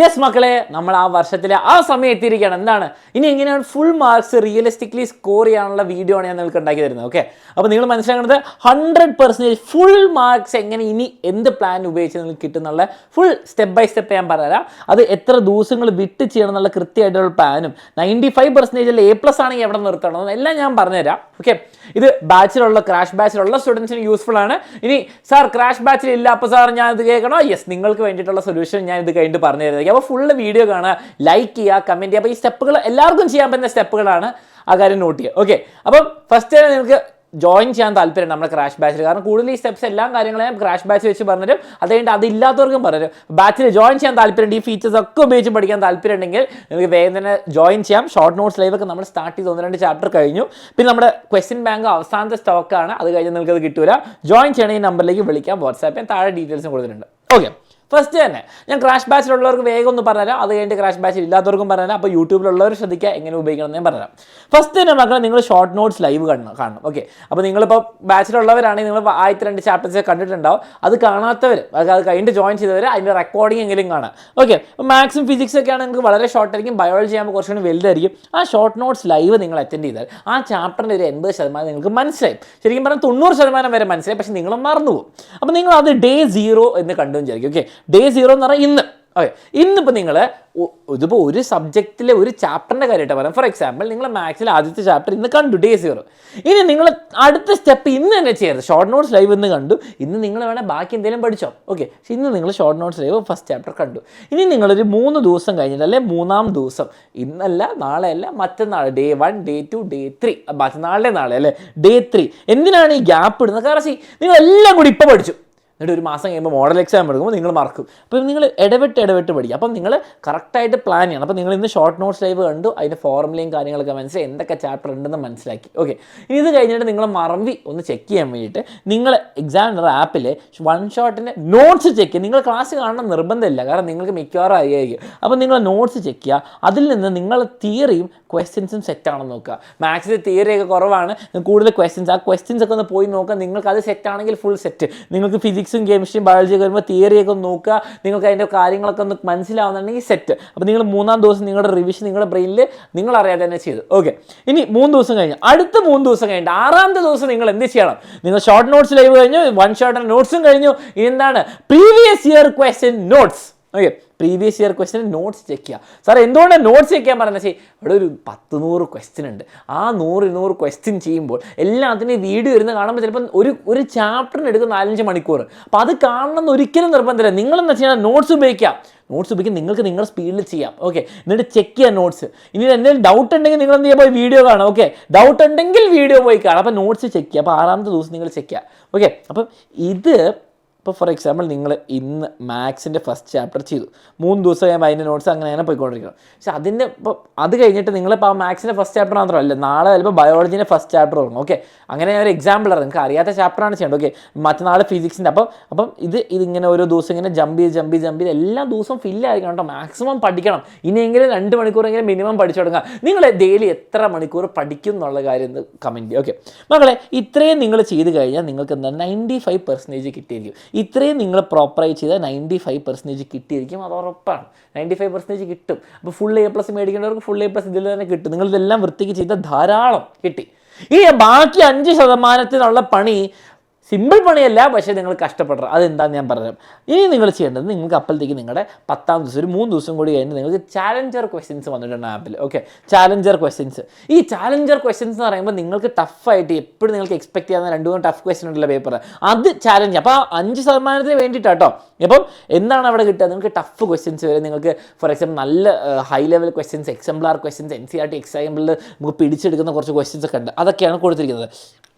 Yes മക്കളെ, നമ്മൾ ആ വർഷത്തിലെ ആ സമയം എത്തിയിരിക്കുകയാണ്. എന്താണ് ഇനി എങ്ങനെയാണ് ഫുൾ മാർക്സ് റിയലിസ്റ്റിക്കലി സ്കോർ ചെയ്യാനുള്ള വീഡിയോ ആണ് ഞാൻ നിങ്ങൾക്ക് ഉണ്ടാക്കി തരുന്നത്. ഓക്കെ, അപ്പോൾ നിങ്ങൾ മനസ്സിലാക്കുന്നത് 100% ഫുൾ മാർക്സ് എങ്ങനെ ഇനി എന്ത് പ്ലാൻ ഉപയോഗിച്ച് നിങ്ങൾക്ക് കിട്ടുന്നുള്ള ഫുൾ സ്റ്റെപ്പ് ബൈ സ്റ്റെപ്പ് ഞാൻ പറഞ്ഞുതരാം. അത് എത്ര ദിവസങ്ങൾ വിട്ട് ചെയ്യണം എന്നുള്ള കൃത്യമായിട്ടുള്ള പ്ലാനും 95% A+ ആണെങ്കിൽ എവിടെ നിർത്തണം എല്ലാം ഞാൻ പറഞ്ഞുതരാം. ഓക്കെ, ഇത് ബാച്ചിലുള്ള ക്രാഷ് ബാച്ചിലുള്ള സ്റ്റുഡൻസിന് യൂസ്ഫുൾ ആണ്. ഇനി സാർ ക്രാഷ് ബാച്ചിൽ ഇല്ല, അപ്പോൾ സാർ ഞാൻ ഇത് കേൾക്കണോ? യെസ്, നിങ്ങൾക്ക് വേണ്ടിയിട്ടുള്ള സൊല്യൂഷൻ ഞാൻ ഇത് കഴിഞ്ഞിട്ട് പറഞ്ഞു തരുന്നത്. അപ്പോൾ ഫുള്ള് വീഡിയോ കാണുക, ലൈക്ക് ചെയ്യുക, കമൻറ്റ് ചെയ്യുക. അപ്പോൾ ഈ സ്റ്റെപ്പുകൾ എല്ലാവർക്കും ചെയ്യാൻ പറ്റുന്ന സ്റ്റെപ്പുകളാണ്, ആ കാര്യം നോട്ട് ചെയ്യുക. ഓക്കെ, അപ്പം ഫസ്റ്റ് നിങ്ങൾക്ക് ജോയിൻ ചെയ്യാൻ താല്പര്യം നമ്മുടെ ക്രാഷ് ബാച്ചിൽ, കാരണം കൂടുതൽ ഈ സ്റ്റെപ്സ് എല്ലാ കാര്യങ്ങളും ക്രാഷ് ബാച്ച് വെച്ച് പറഞ്ഞുതരും. അതുകൊണ്ട് അതില്ലാത്തവർക്കും പറഞ്ഞുതരും. ബാച്ചിൽ ജോയിൻ ചെയ്യാൻ താല്പര്യമുണ്ട്, ഈ ഫീച്ചേഴ്സ് ഒക്കെ ഉപയോഗിച്ച് പഠിക്കാൻ താല്പര്യമുണ്ടെങ്കിൽ നിങ്ങൾക്ക് വേഗം തന്നെ ജോയിൻ ചെയ്യാം. ഷോർട്ട് നോട്ട്സ് ലൈവ് ഒക്കെ നമ്മൾ സ്റ്റാർട്ട് ചെയ്ത് 1-2 ചാപ്റ്റർ കഴിഞ്ഞു. പിന്നെ നമ്മുടെ ക്വസ്റ്റ്യൻ ബാങ്ക് അവസാനത്തെ സ്റ്റോക്കാണ്, അത് കഴിഞ്ഞ് നിങ്ങൾക്ക് അത് കിട്ടൂല. ജോയിൻ ചെയ്യണ ഈ നമ്പറിലേക്ക് വിളിക്കാം, വാട്സാപ്പിൽ താഴെ ഡീറ്റെയിൽസും കൊടുത്തിട്ടുണ്ട്. ഓക്കെ, ഫസ്റ്റ് തന്നെ ഞാൻ ക്രാഷ് ബാച്ചിലുള്ളവർക്ക് വേഗം ഒന്ന് പറഞ്ഞുതരാം, അത് കഴിഞ്ഞിട്ട് ക്രാഷ് ബാച്ചിൽ ഇല്ലാത്തവർക്കും പറഞ്ഞുതരാം. അപ്പോൾ യൂട്യൂബിലുള്ളവർ ശ്രദ്ധിക്കുക എങ്ങനെ ഉപയോഗിക്കണം എന്ന് ഞാൻ പറഞ്ഞുതരാം. ഫസ്റ്റ് തന്നെ മക്കളെ, നിങ്ങൾ ഷോർട്ട് നോട്ട്സ് ലൈവ് കാണണം. ഓക്കെ, അപ്പോൾ നിങ്ങളിപ്പോൾ ബാച്ചിലുള്ളവരാണെങ്കിൽ നിങ്ങൾ 1-2 ചാപ്റ്റേഴ്സ് കണ്ടിട്ടുണ്ടാവും. അത് കാണാത്തവർ, അത് കഴിഞ്ഞിട്ട് ജോയിൻ ചെയ്തവർ അതിൻ്റെ റെക്കോർഡിംഗ് എങ്കിലും കാണാം. ഓക്കെ, മാത്സും ഫിസിക്സ് ഒക്കെ ആണെങ്കിൽ നിങ്ങൾക്ക് വളരെ ഷോർട്ട് ആയിരിക്കും, ബയോളജി ആകുമ്പോൾ കുറച്ചുകൂടി വലുതായിരിക്കും. ആ ഷോർട്ട് നോട്ട്സ് ലൈവ് നിങ്ങൾ അറ്റൻഡ് ചെയ്താൽ ആ ചാപ്റ്ററിൻ്റെ ഒരു 80% നിങ്ങൾക്ക് മനസ്സിലായി. ശരിക്കും പറഞ്ഞാൽ 90% വരെ മനസ്സിലായി, പക്ഷേ നിങ്ങൾ മറന്നുപോകും. അപ്പോൾ നിങ്ങൾ അത് ഡേ 0 എന്ന് കണ്ടു വിചാരിക്കും. ഓക്കെ, ഡേ 0 എന്ന് പറഞ്ഞാൽ ഇന്ന്. ഓക്കെ, ഇന്നിപ്പോൾ നിങ്ങൾ ഇതിപ്പോൾ ഒരു സബ്ജക്റ്റിലെ ഒരു ചാപ്റ്ററിൻ്റെ കാര്യമായിട്ട് പറയാം. ഫോർ എക്സാമ്പിൾ, നിങ്ങൾ മാത്സിലെ ആദ്യത്തെ ചാപ്റ്റർ ഇന്ന് കണ്ടു, ഡേ 0. ഇനി നിങ്ങൾ അടുത്ത സ്റ്റെപ്പ് ഇന്ന് തന്നെ ചെയ്യരുത്. ഷോർട്ട് നോട്ട്സ് ലൈവ് ഇന്ന് കണ്ടു, ഇന്ന് നിങ്ങൾ വേണേൽ ബാക്കി എന്തെങ്കിലും പഠിച്ചോ. ഓക്കെ, പക്ഷേ ഇന്ന് നിങ്ങൾ short notes live first chapter കണ്ടു. ഇനി നിങ്ങളൊരു 3 ദിവസം കഴിഞ്ഞിട്ട്, അല്ലെ 3-ാം ദിവസം, ഇന്നല്ല നാളെയല്ല മറ്റന്നാൾ, ഡേ 1, ഡേ 2, ഡേ 3, മറ്റന്നാളുടെ നാളെ അല്ലേ ഡേ 3. എന്തിനാണ് ഈ ഗ്യാപ്പ് ഇടുന്നത്? കാരണം നിങ്ങൾ എല്ലാം കൂടി ഇപ്പോൾ പഠിച്ചു, എന്നിട്ട് ഒരു മാസം കഴിയുമ്പോൾ മോഡൽ എക്സാം എടുക്കുമ്പോൾ നിങ്ങൾ മറക്കും. അപ്പോൾ നിങ്ങൾ ഇടവിട്ട് പഠിക്കുക. അപ്പം നിങ്ങൾ കറക്റ്റായിട്ട് പ്ലാൻ ചെയ്യണം. അപ്പോൾ നിങ്ങൾ ഇന്ന് ഷോർട്ട് നോട്ട്സ് ലൈവ് കണ്ടു, അതിൻ്റെ ഫോർമുലയും കാര്യങ്ങളൊക്കെ മനസ്സിലായി, എന്തൊക്കെ ചാപ്റ്റർ ഉണ്ടെന്ന് മനസ്സിലാക്കി. ഓക്കെ, ഇനി ഇത് കഴിഞ്ഞിട്ട് നിങ്ങൾ മറവി ഒന്ന് ചെക്ക് ചെയ്യാൻ വേണ്ടിയിട്ട് നിങ്ങൾ എക്സാമിനർ ആപ്പിൽ വൺ ഷോട്ടിൻ്റെ നോട്ട്സ് ചെക്ക് ചെയ്യുക. നിങ്ങൾ ക്ലാസ് കാണണം നിർബന്ധമില്ല, കാരണം നിങ്ങൾക്ക് മിക്കവാറും അറിയായിരിക്കും. അപ്പോൾ നിങ്ങൾ നോട്ട്സ് ചെക്ക് ചെയ്യുക, അതിൽ നിന്ന് നിങ്ങൾ തിയറിയും ക്വസ്റ്റ്യൻസും സെറ്റാണെന്ന് നോക്കുക. മാത്സിൽ തിയറിയൊക്കെ കുറവാണ്, കൂടുതൽ ക്വസ്റ്റ്യൻസ്, ആ ക്വസ്റ്റ്യൻസ് ഒക്കെ ഒന്ന് പോയി നോക്കുക. നിങ്ങൾക്ക് അത് സെറ്റാണെങ്കിൽ ഫുൾ സെറ്റ്. നിങ്ങൾക്ക് ഫിസിക്സും കെമിസ്ട്രിയും ബയോളജിയൊക്കെ വരുമ്പോൾ തിയറിയൊക്കെ ഒന്ന് നോക്കുക, നിങ്ങൾക്ക് അതിൻ്റെ കാര്യങ്ങളൊക്കെ ഒന്ന് മനസ്സിലാവുന്നുണ്ടെങ്കിൽ സെറ്റ്. അപ്പോൾ നിങ്ങൾ 3-ാം ദിവസം നിങ്ങളുടെ റിവിഷൻ നിങ്ങളുടെ ബ്രെയിനിൽ നിങ്ങൾ അറിയാതെ തന്നെ ചെയ്തു. ഓക്കെ, ഇനി 3 ദിവസം കഴിഞ്ഞ്, അടുത്ത 3 ദിവസം കഴിഞ്ഞിട്ട് 6-ാമത്തെ ദിവസം നിങ്ങൾ എന്ത് ചെയ്യണം? നിങ്ങൾ ഷോർട്ട് നോട്ട്സ് ലൈവ് കഴിഞ്ഞു, വൺ ഷോട്ട് നോട്ട്സും കഴിഞ്ഞു. ഇനി എന്താണ്? Previous year question notes. Okay, previous year question notes check ചെയ്യുക. സാർ എന്തുകൊണ്ടാണ് നോട്ട്സ് ചെക്ക് ചെയ്യാൻ പറഞ്ഞാൽ? ഇവിടെ ഒരു 10-100 ക്വസ്റ്റ്യൻ ഉണ്ട്. ആ 100-200 ക്വസ്റ്റ്യൻ ചെയ്യുമ്പോൾ എല്ലാത്തിനും വീഡിയോ ഇരുന്ന് കാണുമ്പോൾ ചിലപ്പോൾ ഒരു ചാപ്റ്ററിന് എടുക്കും 4-5 മണിക്കൂർ. അപ്പോൾ അത് കാണണമെന്ന് ഒരിക്കലും നിർബന്ധമില്ല. നിങ്ങളെന്ന് വെച്ച് കഴിഞ്ഞാൽ നോട്ട്സ് ഉപയോഗിക്കാം. നോട്ട്സ് ഉപയോഗിക്കും, നിങ്ങൾക്ക് നിങ്ങളുടെ സ്പീഡിൽ ചെയ്യാം. ഓക്കെ, എന്നിട്ട് ചെക്ക് ചെയ്യാം നോട്ട്സ്. ഇനി എന്തെങ്കിലും ഡൗട്ട് ഉണ്ടെങ്കിൽ നിങ്ങൾ എന്ത് ചെയ്യുക? പോയി വീഡിയോ കാണാം. ഓക്കെ, ഡൗട്ട് ഉണ്ടെങ്കിൽ വീഡിയോ പോയി കാണാം. അപ്പോൾ നോട്ട്സ് ചെക്ക് ചെയ്യുക. അപ്പോൾ 6-ാമത്തെ ദിവസം നിങ്ങൾ ചെക്ക് ചെയ്യുക. ഓക്കെ, അപ്പം ഇത് ഇപ്പോൾ ഫോർ എക്സാമ്പിൾ നിങ്ങൾ ഇന്ന് മാത്സിൻ്റെ ഫസ്റ്റ് ചാപ്റ്റർ ചെയ്തു, 3 ദിവസം കഴിയുമ്പോൾ അതിൻ്റെ നോട്ട്സ് അങ്ങനെ പോയിക്കൊണ്ടിരിക്കണം. പക്ഷേ അതിൻ്റെ ഇപ്പോൾ അത് കഴിഞ്ഞിട്ട് നിങ്ങളിപ്പോൾ ആ മാത്സിൻ്റെ ഫസ്റ്റ് ചാപ്റ്റർ മാത്രമല്ല, നാളെ ചിലപ്പോൾ ബയോളജീൻ്റെ ഫസ്റ്റ് ചാപ്റ്റർ തുടങ്ങും. ഓക്കെ, അങ്ങനെ ഒരു എക്സാമ്പിൾ ആണ്, നിങ്ങൾക്ക് അറിയാത്ത ചാപ്റ്ററാണ് ചെയ്യേണ്ടത്. ഓക്കെ, മറ്റന്നാൾ ഫിസിക്സിൻ്റെ. അപ്പം ഇതിങ്ങനെ ഓരോ ദിവസം ഇങ്ങനെ ജമ്പ് ചെയ്ത് എല്ലാ ദിവസവും ഫില്ലായിരിക്കണം കേട്ടോ. മാക്സിമം പഠിക്കണം. ഇനിയെങ്കിലും 2 മണിക്കൂറെങ്കിലും മിനിമം പഠിച്ചു തുടങ്ങുക. നിങ്ങൾ ഡെയിലി എത്ര മണിക്കൂർ പഠിക്കും എന്നുള്ള കാര്യം ഒന്ന് കമൻറ്റ് ചെയ്യുക. ഓക്കെ മക്കളെ, ഇത്രയും നിങ്ങൾ ചെയ്ത് കഴിഞ്ഞാൽ നിങ്ങൾക്ക് എന്താ 95% കിട്ടിയിരിക്കും. ഇത്രയും നിങ്ങൾ പ്രോപ്പറായി ചെയ്താൽ 95% കിട്ടിയിരിക്കും, അത് ഉറപ്പാണ്. 95% കിട്ടും. അപ്പോൾ ഫുൾ A+ മേടിക്കേണ്ടവർക്ക് ഫുൾ A+ ഇതിൽ തന്നെ കിട്ടും. നിങ്ങളിതെല്ലാം വൃത്തിക്ക് ചെയ്താൽ ധാരാളം കിട്ടി. ഈ ബാക്കി 5% പണി സിമ്പിൾ പണിയല്ല, പക്ഷേ നിങ്ങൾ കഷ്ടപ്പെടണം. അതെന്താണെന്ന് ഞാൻ പറഞ്ഞുതരാം. ഇനി നിങ്ങൾ ചെയ്യേണ്ടത്, നിങ്ങൾക്ക് അപ്പോഴത്തേക്ക് നിങ്ങളുടെ 10-ാം ദിവസം ഒരു 3 ദിവസം കൂടി കഴിഞ്ഞ് നിങ്ങൾക്ക് ചാലഞ്ചർ ക്വസ്റ്റ്യൻസ് വന്നിട്ടുണ്ട് ആപ്പിൽ. Okay, Challenger questions. ഈ ചാലഞ്ചർ ക്വസ്റ്റ്യൻസ് എന്ന് പറയുമ്പോൾ നിങ്ങൾക്ക് ടഫായിട്ട് എപ്പോഴും നിങ്ങൾക്ക് എക്സ്പെക്ട് ചെയ്യാവുന്ന 2-3 ടഫ് ക്വസ്റ്റ്യൻ ഉണ്ടല്ലോ പേപ്പർ, അത് ചാലഞ്ച്. അപ്പോൾ ആ 5% വേണ്ടിയിട്ടാട്ടോ. അപ്പം എന്താണ് അവിടെ കിട്ടുക? നിങ്ങൾക്ക് ടഫ് ക്വസ്റ്റ്യൻസ് വരെ, നിങ്ങൾക്ക് ഫോർ എക്സാമ്പിൾ നല്ല high level questions, exemplar questions, NCERT എക്സാമ്പിളിൽ നമുക്ക് പിടിച്ചെടുക്കുന്ന കുറച്ച് ക്വസ്റ്റ്യൻസ് ഒക്കെ ഉണ്ട്. അതൊക്കെയാണ് കൊടുത്തിരിക്കുന്നത്.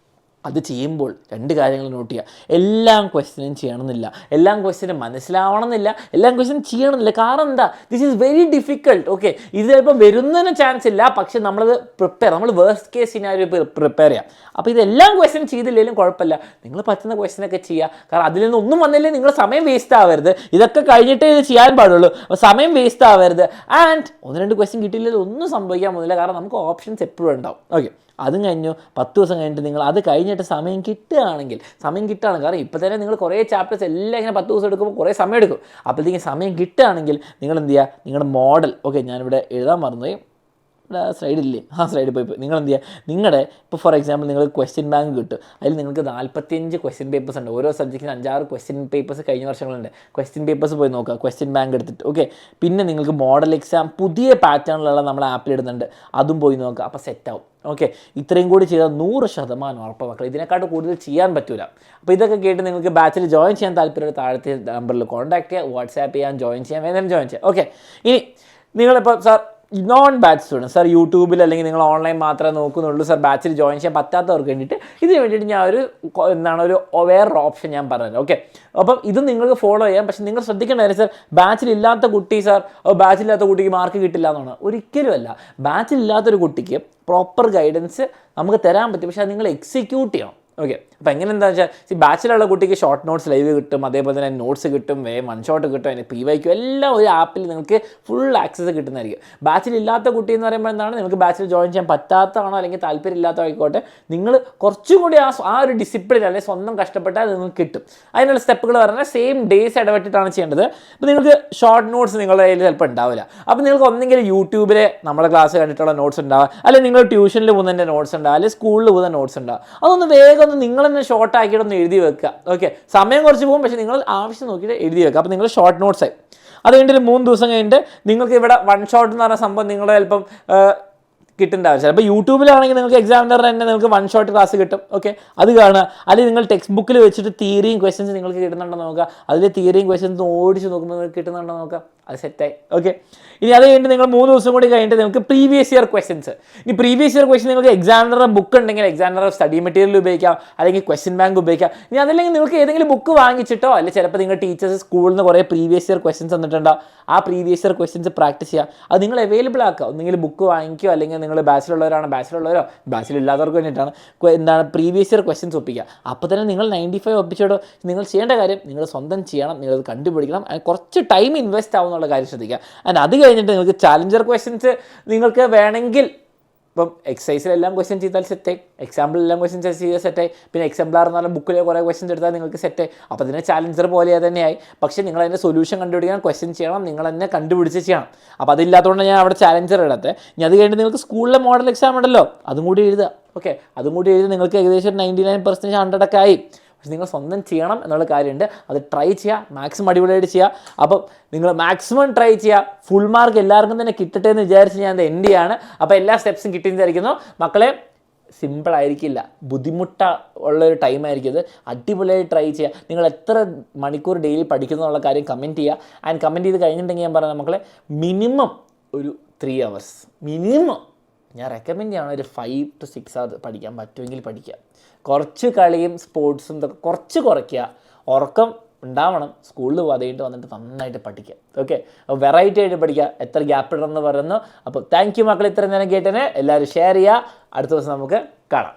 അത് ചെയ്യുമ്പോൾ 2 കാര്യങ്ങൾ നോട്ട് ചെയ്യുക. എല്ലാം ക്വസ്റ്റ്യനും ചെയ്യണമെന്നില്ല, എല്ലാം ക്വസ്റ്റ്യനും മനസ്സിലാവണമെന്നില്ല, എല്ലാം ക്വസ്റ്റ്യൻ ചെയ്യണമെന്നില്ല. കാരണം എന്താ? This is very difficult. Okay, ഇത് ചിലപ്പോൾ വരുന്നതിന് ചാൻസ് ഇല്ല, പക്ഷെ നമ്മൾ വേഴ്സ്റ്റ് കേസ് സിനാരിയോ പ്രിപ്പയർ ചെയ്യാം. അപ്പോൾ ഇതെല്ലാം ക്വസ്റ്റ്യൻ ചെയ്തില്ലെങ്കിലും കുഴപ്പമില്ല, നിങ്ങൾ പറ്റുന്ന ക്വസ്റ്റ്യനൊക്കെ ചെയ്യുക. കാരണം അതിൽ നിന്നൊന്നും വന്നില്ലെങ്കിൽ നിങ്ങൾ സമയം വേസ്റ്റ് ആവരുത്. ഇതൊക്കെ കഴിഞ്ഞിട്ടേ ഇത് ചെയ്യാൻ പാടുള്ളൂ. അപ്പോൾ സമയം വേസ്റ്റ് ആവരുത്. ആൻഡ് 1-2 ക്വസ്റ്റ്യൻ കിട്ടിയില്ലെങ്കിൽ ഒന്നും സംഭവിക്കാൻ പോകുന്നില്ല, കാരണം നമുക്ക് ഓപ്ഷൻസ് എപ്പോഴും ഉണ്ടാവും. ഓക്കെ, അതും കഴിഞ്ഞു 10 ദിവസം കഴിഞ്ഞിട്ട് നിങ്ങൾ അത് കഴിഞ്ഞിട്ട് സമയം കിട്ടുകയാണെങ്കിൽ കാരണം ഇപ്പോൾ തന്നെ നിങ്ങൾ കുറേ ചാപ്റ്റേഴ്സ് എല്ലാം ഇങ്ങനെ 10 ദിവസം എടുക്കുമ്പോൾ കുറേ സമയം എടുക്കും. അപ്പോഴത്തേക്കും സമയം കിട്ടുകയാണെങ്കിൽ നിങ്ങൾ എന്ത് ചെയ്യുക, നിങ്ങളുടെ മോഡൽ ഞാനിവിടെ എഴുതാൻ മറന്നുപോയി, സ്ലൈഡില്ലേ, സ്ലൈഡിൽ പോയി നിങ്ങൾ എന്ത് ചെയ്യുക, നിങ്ങളുടെ ഇപ്പോൾ ഫോർ എക്സാമ്പിൾ നിങ്ങൾക്ക് ക്വസ്റ്റ്യൻ ബാങ്ക് കിട്ടും. അതിൽ നിങ്ങൾക്ക് 45 ക്വസ്റ്റ്യൻ പേപ്പേഴ്സ് ഉണ്ട്. ഓരോ സബ്ജക്റ്റിന് 5-6 ക്വസ്റ്റ്യൻ പേപ്പേഴ്സ് കഴിഞ്ഞ വർഷങ്ങളുണ്ട്. ക്വസ്റ്റ്യൻ പേപ്പേഴ്സ് പോയി നോക്കുക, ക്വസ്റ്റ്യൻ ബാങ്ക് എടുത്തിട്ട്. പിന്നെ നിങ്ങൾക്ക് മോഡൽ എക്സാം പുതിയ പാറ്റേണിലുള്ള നമ്മൾ ആപ്പിൽ ഇടുന്നുണ്ട്, അതും പോയി നോക്കുക. അപ്പോൾ സെറ്റാവും. ഇത്രയും കൂടി ചെയ്താൽ 100% ഉറപ്പ് മക്കൾ. ഇതിനെക്കാട്ട് കൂടുതൽ ചെയ്യാൻ പറ്റില്ല. അപ്പോൾ ഇതൊക്കെ കേട്ട് നിങ്ങൾക്ക് ബാച്ചിൽ ജോയിൻ ചെയ്യാൻ താല്പര്യം താഴത്തെ നമ്പറിൽ കോൺടാക്ട് ചെയ്യുക, വാട്സാപ്പ് ചെയ്യാൻ, ജോയിൻ ചെയ്യാൻ, വേദന ജോയിൻ ചെയ്യാം. ഇനി നിങ്ങളിപ്പോൾ sir non batch student, sir യൂട്യൂബിൽ അല്ലെങ്കിൽ നിങ്ങൾ ഓൺലൈൻ മാത്രമേ നോക്കുന്നുള്ളൂ, സാർ ബാച്ചിൽ ജോയിൻ ചെയ്യാൻ പറ്റാത്തവർക്ക് വേണ്ടിയിട്ട് ഇതിന് വേണ്ടിയിട്ട് ഞാൻ ഒരു വേറൊരു ഓപ്ഷൻ ഞാൻ പറഞ്ഞത്. അപ്പം ഇത് നിങ്ങൾക്ക് ഫോളോ ചെയ്യാം. പക്ഷേ നിങ്ങൾ ശ്രദ്ധിക്കേണ്ട കാര്യം, സാർ ബാച്ചിലില്ലാത്ത കുട്ടി, സാർ ബാച്ചിലില്ലാത്ത കുട്ടിക്ക് മാർക്ക് കിട്ടില്ല എന്നാണ്. ഒരിക്കലുമല്ല. ബാച്ചിലില്ലാത്തൊരു കുട്ടിക്ക് പ്രോപ്പർ ഗൈഡൻസ് നമുക്ക് തരാൻ പറ്റും, പക്ഷേ അത് നിങ്ങൾ എക്സിക്യൂട്ട് ചെയ്യണം. അപ്പോൾ എങ്ങനെ എന്താണെന്ന് വെച്ചാൽ, ബാച്ചിലുള്ള കുട്ടിക്ക് ഷോർട്ട് നോട്ട്സ് ലൈവ് കിട്ടും, അതേപോലെ തന്നെ നോട്ട്സ് കിട്ടും, വൺ ഷോട്ട് കിട്ടും, അതിന് PYQ എല്ലാം ഒരു ആപ്പിൽ നിങ്ങൾക്ക് ഫുൾ ആക്സസ് കിട്ടുന്നതായിരിക്കും. ബാച്ചിലില്ലാത്ത കുട്ടി എന്ന് പറയുമ്പോൾ എന്താണ്, നിങ്ങൾക്ക് ബാച്ചിൽ ജോയിൻ ചെയ്യാൻ പറ്റാത്തതാണോ അല്ലെങ്കിൽ താല്പര്യം ഇല്ലാത്ത ആയിക്കോട്ടെ, നിങ്ങൾ കുറച്ചും കൂടി ആ ഒരു ഡിസിപ്ലിൻ അല്ലെങ്കിൽ സ്വന്തം കഷ്ടപ്പെട്ടാൽ നിങ്ങൾക്ക് കിട്ടും. അതിനുള്ള സ്റ്റെപ്പുകൾ പറഞ്ഞാൽ സെയിം ഡേയ്സ് ഇടപെട്ടിട്ടാണ് ചെയ്യേണ്ടത്. അപ്പോൾ നിങ്ങൾക്ക് ഷോർട്ട് നോട്ട്സ് നിങ്ങളുടെ കയ്യിൽ ചിലപ്പോൾ ഉണ്ടാവില്ല. അപ്പോൾ നിങ്ങൾക്ക് ഒന്നെങ്കിൽ യൂട്യൂബിൽ നമ്മുടെ ക്ലാസ് കണ്ടിട്ടുള്ള നോട്ട്സ് ഉണ്ടാവുക, അല്ലെങ്കിൽ നിങ്ങൾ ട്യൂഷനിൽ പോകുന്നതിൻ്റെ നോട്ട്സ് ഉണ്ടാവുക, അല്ലെങ്കിൽ സ്കൂളിൽ പോകുന്ന നോട്ട്സ് ഉണ്ടാവുക. അതൊന്ന് വേഗം നിങ്ങൾ തന്നെ ഷോർട്ട് ആക്കിയിട്ടൊന്ന് എഴുതി വെക്കുക. സമയം കുറച്ച് പോകും, പക്ഷേ നിങ്ങൾ ആവശ്യം നോക്കിയിട്ട് എഴുതി വെക്കുക. അപ്പോൾ നിങ്ങൾ ഷോർട്ട് നോട്ട്സ് ആയി. അത് കഴിഞ്ഞിട്ട് 3 ദിവസം കഴിഞ്ഞിട്ട് നിങ്ങൾക്ക് ഇവിടെ വൺ ഷോട്ട് എന്ന് പറഞ്ഞ സംഭവം നിങ്ങൾ ചിലപ്പം കിട്ടുന്നുണ്ടാവില്ല. ചിലപ്പോൾ യൂട്യൂബിലാണെങ്കിൽ നിങ്ങൾക്ക് എക്സാമിനർ തന്നെ നിങ്ങൾക്ക് വൺ ഷോട്ട് ക്ലാസ് കിട്ടും. അത് കാണുക. അല്ലെങ്കിൽ നിങ്ങൾ ടെക്സ്റ്റ് ബുക്കിൽ വെച്ചിട്ട് തിയറിയും ക്വസ്റ്റ്യൻസ് നിങ്ങൾക്ക് കിട്ടുന്നുണ്ടോ നോക്കുക. അതിൽ തിയറിയും ക്വസ്റ്റ്യൻസ് ഓടിച്ച് നോക്കുമ്പോൾ നിങ്ങൾക്ക് കിട്ടുന്നുണ്ടോ നോക്കുക. അത് സെറ്റായി. ഇനി അത് കഴിഞ്ഞിട്ട് നിങ്ങൾ 3 ദിവസം കൂടി കഴിഞ്ഞിട്ട് നിങ്ങൾക്ക് പ്രീവിയസ് ഇയർ ക്വസ്റ്റ്യൻസ്. ഇനി പ്രീവിയസ് ഇയർ ക്വസ്റ്റ്യൻ നിങ്ങൾക്ക് എക്സാമിനറുടെ ബുക്ക് ഉണ്ടെങ്കിൽ എക്സാമിനറുടെ സ്റ്റഡി മെറ്റീരിയൽ ഉപയോഗിക്കാം, അല്ലെങ്കിൽ ക്വസ്റ്റ്യൻ ബാങ്ക് ഉപയോഗിക്കാം. ഇനി അതല്ലെങ്കിൽ നിങ്ങൾക്ക് ഏതെങ്കിലും ബുക്ക് വാങ്ങിച്ചിട്ടോ, അല്ലെങ്കിൽ ചിലപ്പോൾ നിങ്ങൾ ടീച്ചേഴ്സ് സ്കൂളിൽ നിന്ന് കുറേ പ്രീവിയസ് ഇയർ ക്വസ്റ്റ്യൻസ് തന്നിട്ടുണ്ടാവും. ആ പ്രീവിയസ് ഇയർ ക്വസ്റ്റ്യൻസ് പ്രാക്ടീസ് ചെയ്യുക. അത് നിങ്ങൾ അവൈലബിൾ ആക്കുക. ഒന്നെങ്കിൽ ബുക്ക് വാങ്ങിക്കുക, അല്ലെങ്കിൽ നിങ്ങൾ ബാച്ചിലുള്ളവരോ ബാച്ചിലില്ലാത്തവർക്ക് വേണ്ടിയിട്ടാണ് പ്രീവിയസ് ഇയർ ക്വസ്റ്റ്യൻസ് ഒപ്പിക്കുക. അപ്പോൾ തന്നെ നിങ്ങൾ 95 ഒപ്പിച്ചോടോ. നിങ്ങൾ ചെയ്യേണ്ട കാര്യം നിങ്ങൾ സ്വന്തം ചെയ്യണം, നിങ്ങളത് കണ്ടുപിടിക്കണം. കുറച്ച് ടൈം ഇൻവെസ്റ്റ് ആവുന്നുള്ള കാര്യം ശ്രദ്ധിക്കുക. ആൻഡ് അത് കഴിഞ്ഞിട്ട് നിങ്ങൾക്ക് ചാലഞ്ചർ ക്വസ്റ്റ്യൻസ് നിങ്ങൾക്ക് വേണമെങ്കിൽ, ഇപ്പം എക്സസൈസിലെല്ലാം ക്വസ്റ്റ്യൻ ചെയ്താൽ സെറ്റായി, എക്സാമ്പിളെല്ലാം ക്വസ്റ്റ്യൻ ചെയ്താൽ സെറ്റായി, പിന്നെ എക്സാമ്പിളർ എന്ന് പറഞ്ഞാൽ ബുക്കിലെ കുറേ ക്വസ്റ്റ്യൻസ് എടുത്താൽ നിങ്ങൾക്ക് സെറ്റായി. അപ്പോൾ അതിനെ ചാലഞ്ചർ പോലെ തന്നെയായി. പക്ഷേ നിങ്ങൾ അതിൻ്റെ സൊല്യൂഷൻ കണ്ടുപിടിക്കാൻ ക്വസ്റ്റ്യൻ ചെയ്യണം, നിങ്ങൾ തന്നെ കണ്ടുപിടിച്ച് ചെയ്യണം. അപ്പോൾ അതില്ലാത്തതുകൊണ്ട് ഞാൻ അവിടെ ചാലഞ്ചർ ഇടത്തെ. ഇനി അത് കഴിഞ്ഞിട്ട് നിങ്ങൾക്ക് സ്കൂളിലെ മോഡൽ എക്സാം ഉണ്ടല്ലോ, അതും കൂടി എഴുതുക. അതും കൂടി എഴുതി നിങ്ങൾക്ക് ഏകദേശം 99% 100 ഒക്കെ ആയി. പക്ഷെ നിങ്ങൾ സ്വന്തം ചെയ്യണം എന്നുള്ള കാര്യമുണ്ട്. അത് ട്രൈ ചെയ്യുക, മാക്സിമം അടിപൊളിയായിട്ട് ചെയ്യുക. അപ്പം നിങ്ങൾ മാക്സിമം ട്രൈ ചെയ്യുക. ഫുൾ മാർക്ക് എല്ലാവർക്കും തന്നെ കിട്ടട്ടെ എന്ന് വിചാരിച്ച് ഞാൻ എൻഡ് ചെയ്യാണ്. അപ്പോൾ എല്ലാ സ്റ്റെപ്സും കിട്ടിയെന്ന് വിചാരിക്കുന്നു. മക്കളെ, സിമ്പിളായിരിക്കില്ല, ഉള്ളൊരു ടൈമായിരിക്കും ഇത്. അടിപൊളിയായി ട്രൈ ചെയ്യുക. നിങ്ങൾ എത്ര മണിക്കൂർ ഡെയിലി പഠിക്കുന്നു എന്നുള്ള കാര്യം കമൻറ്റ് ചെയ്യുക. ആൻഡ് കമൻറ്റ് ചെയ്ത് കഴിഞ്ഞിട്ടുണ്ടെങ്കിൽ ഞാൻ പറഞ്ഞ മക്കളെ, മിനിമം ഒരു 3 hours മിനിമം ഞാൻ റെക്കമെൻഡ് ചെയ്യണം. ഒരു 5 to 6 hours പഠിക്കാൻ പറ്റുമെങ്കിൽ പഠിക്കുക. കുറച്ച് കളിയും സ്പോർട്സും ഇതൊക്കെ കുറച്ച് കുറയ്ക്കുക. ഉറക്കം ഉണ്ടാവണം. സ്കൂളിൽ പോകാതെ വന്നിട്ട് നന്നായിട്ട് പഠിക്കുക. അപ്പോൾ വെറൈറ്റി ആയിട്ട് പഠിക്കുക. എത്ര ഗ്യാപ്പ് ഇടണമെന്ന് പറയുന്നു. അപ്പോൾ താങ്ക് യു മക്കൾ, ഇത്രയും നേരം കേട്ടതിന്. എല്ലാവരും ഷെയർ ചെയ്യുക. അടുത്ത ദിവസം നമുക്ക് കാണാം.